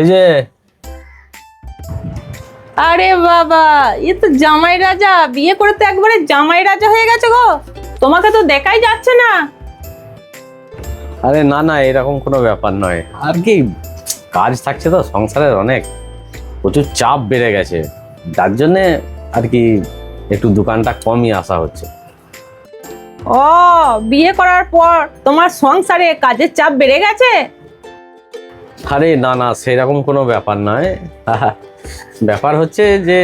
এই যে আরে বাবা, এ তো জামাই রাজা, বিয়ে করে তো একবারে জামাই রাজা হয়ে গেছে গো। তোমাকে তো দেখাই যাচ্ছে না। আরে না না, এরকম কোনো ব্যাপার নয়। আর কি, কাজ থাকছে তো সংসারের, অনেক প্রচুর চাপ বেড়ে গেছে, যার জন্যে আর কি একটু দোকানটা কমই আসা হচ্ছে। ও, বিয়ে করার পর তোমার সংসারে কাজের চাপ বেড়ে গেছে? আরে না না, সেরকম কোনো ব্যাপার নয়। ব্যাপার হচ্ছে যে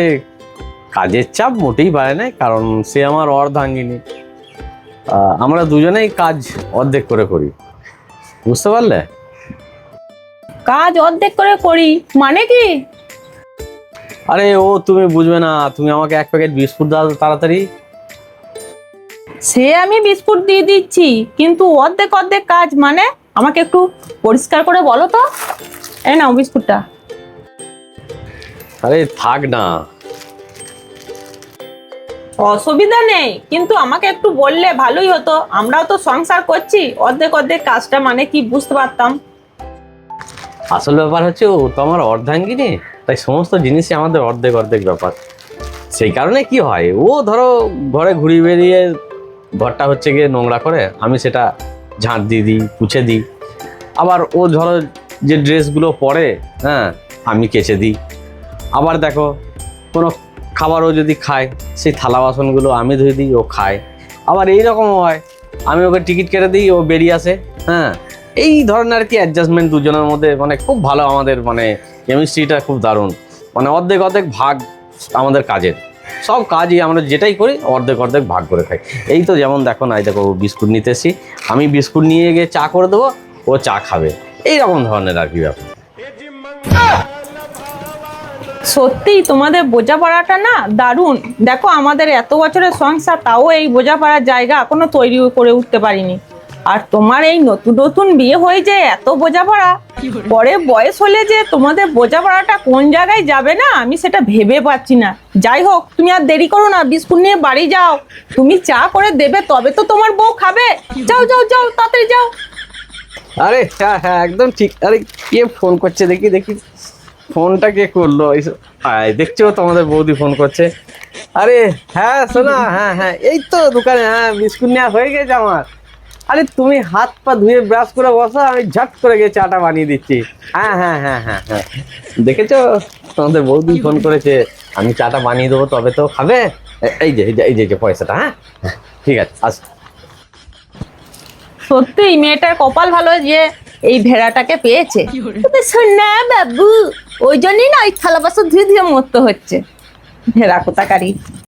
কাজের চাপ মোটেই বাড়ে না, কারণ সে আমার অর্ধাঙ্গিনী। আমরা দুজনেই কাজ অর্ধেক করে করি, বুঝতে পারলে? কাজ অর্ধেক করে করি মানে কি? আরে ও তুমি বুঝবে না, তুমি আমাকে এক প্যাকেট বিস্কুট দাও তো তাড়াতাড়ি। সে আমি বিস্কুট দিয়ে দিচ্ছি, কিন্তু অর্ধেক অর্ধেক কাজ মানে আমাকে একটু পরিষ্কার করে বলো তো। এই নাও বিস্কুটটা। আরে থাক না। অসুবিধা নেই, কিন্তু আমাকে একটু বললে ভালোই হতো। আমরাও তো সংসার করছি, অর্ধেক অর্ধেক কাজটা মানে কি বুঝতে পারতাম। আসল ব্যাপার হচ্ছে ও তো আমার অর্ধাঙ্গিনী, তাই সমস্ত জিনিসই আমাদের অর্ধেক অর্ধেক ব্যাপার। সেই কারণে কি হয়, ও ধরো ঘরে ঘুরিয়ে বেরিয়ে ঘরটা হচ্ছে গিয়ে নোংরা করে, আমি সেটা ঝাঁট দিয়ে দিই, পুছে দিই। আবার ও ধরো যে ড্রেসগুলো পরে, হ্যাঁ, আমি কেচে দিই। আবার দেখো কোনো খাবারও যদি খায়, সেই থালা বাসনগুলো আমি ধুয়ে দিই, ও খায়। আবার এইরকমও হয়, আমি ওকে টিকিট কেটে দিই, ও বেরিয়ে আসে। হ্যাঁ, এই ধরনের আর কি অ্যাডজাস্টমেন্ট দুজনের মধ্যে, মানে খুব ভালো আমাদের, মানে কেমিস্ট্রিটা খুব দারুণ। মানে অর্ধেক অর্ধেক ভাগ আমাদের কাজের, সব কাজই আমরা যেটাই করি অর্ধেক অর্ধেক ভাগ করে খাই। এই তো যেমন দেখো না, এই দেখো বিস্কুট নিতে এসেছি, আমি বিস্কুট নিয়ে গিয়ে চা করে দেবো, ও চা খাবে, এইরকম ধরনের আর কি ব্যাপার। সত্যি তোমাদের বোঝাপড়াটা না দারুণ। দেখো আমাদের এত বছরের সংসার, তাও এই বোঝাপড়ার জায়গা এখনো তৈরি করে উঠতে পারিনি। আর তোমার এই নতুন নতুন বিয়ে হয়ে যে এত বোঝাপড়া, পরে বয়স হলে যে তোমাদের বোঝাপড়াটা কোন জায়গায় যাবে না, আমি সেটা ভেবে পাচ্ছি না। যাই হোক, তুমি আর দেরি করো না, বিস্কুট নিয়ে বাড়ি যাও। তুমি চা করে দেবে তবে তো তোমার বউ খাবে। যাও যাও যাও, তাড়াতাড়ি যাও। আরে হ্যাঁ হ্যাঁ, একদম ঠিক। আরে কে ফোন করছে, দেখি দেখি ফোনটা কে করলো। দেখছো তোমাদের বৌদি ফোন করছে। আরে হ্যাঁ শোনা, হ্যাঁ হ্যাঁ, এই তো দোকানে, হ্যাঁ বিস্কুট নেওয়া হয়ে গেছে আমার। আরে তুমি হাত পা ধুয়ে ব্রাশ করে বসো, আমি ঝট করে গিয়ে চাটা বানিয়ে দিচ্ছি। হ্যাঁ হ্যাঁ হ্যাঁ হ্যাঁ হ্যাঁ, দেখেছো তোমাদের বৌদি ফোন করেছে, আমি চাটা বানিয়ে দেবো তবে তো খাবে। এই যে এই যে এই যে পয়সাটা। হ্যাঁ হ্যাঁ, ঠিক আছে, আস। সত্যি মেয়েটার কপাল ভালো যে এই ভেড়াটাকে পেয়েছে। তবে শোনা বাবু, ওই জন্যই না ওই থালা বাসন ধীরে ধীরে মরতে হচ্ছে। ভেড়া কোথাকারী।